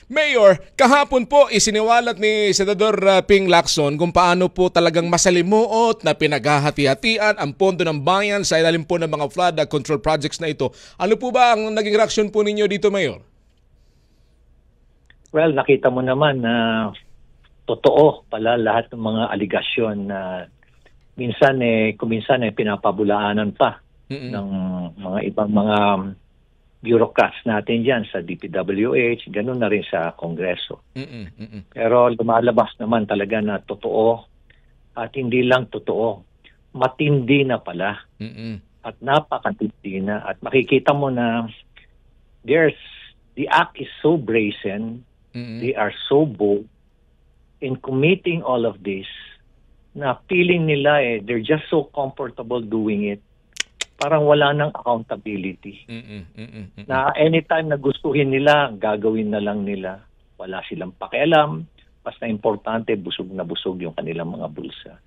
Mayor, kahapon po isiniwalat ni Senador Ping Lacson kung paano po talagang masalimuot na pinaghahati-hatian ang pondo ng bayan sa ilalim po ng mga flood control projects na ito. Ano po ba ang naging reaksyon po ninyo dito, Mayor? Well, nakita mo naman na totoo pala lahat ng mga aligasyon na kuminsan pinapabulaanan pa ng mga ibang mga bureaucrats natin dyan sa DPWH, ganun na rin sa Kongreso. Pero lumalabas naman talaga na totoo at hindi lang totoo, matindi na pala at napakatindi na at makikita mo na the act is so brazen, they are so bold in committing all of this na feeling nila they're just so comfortable doing it. Parang wala nang accountability. Na anytime na gustuhin nila, gagawin na lang nila. Wala silang pakialam. Basta importante, busog na busog yung kanilang mga bulsa.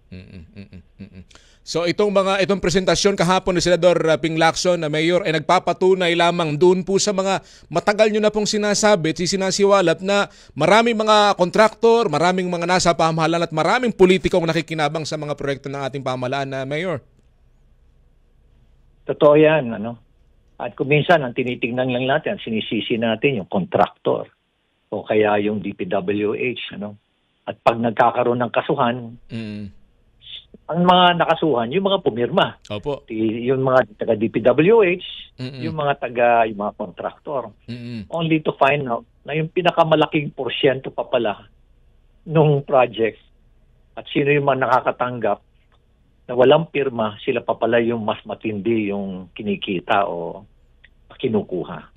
So itong presentasyon kahapon ni Senador Ping Lacson na Mayor ay nagpapatunay lamang doon po sa mga matagal nyo na pong sinasabit, sinasiwalat na maraming mga kontraktor, maraming mga nasa pamahalaan at maraming politikong nakikinabang sa mga proyekto ng ating pamahalaan na Mayor. Totoo yan, At kung minsan, ang tinitingnan lang natin, sinisisi natin yung contractor o kaya yung DPWH, At pag nagkakaroon ng kasuhan, ang mga nakasuhan, yung mga pumirma. Opo. Yung mga taga-DPWH, yung mga contractor. Only to find out na yung pinakamalaking porsyento pa pala nung project at sino yung mga nakakatanggap na walang pirma, sila pa pala yung mas matindi yung kinikita o kinukuha.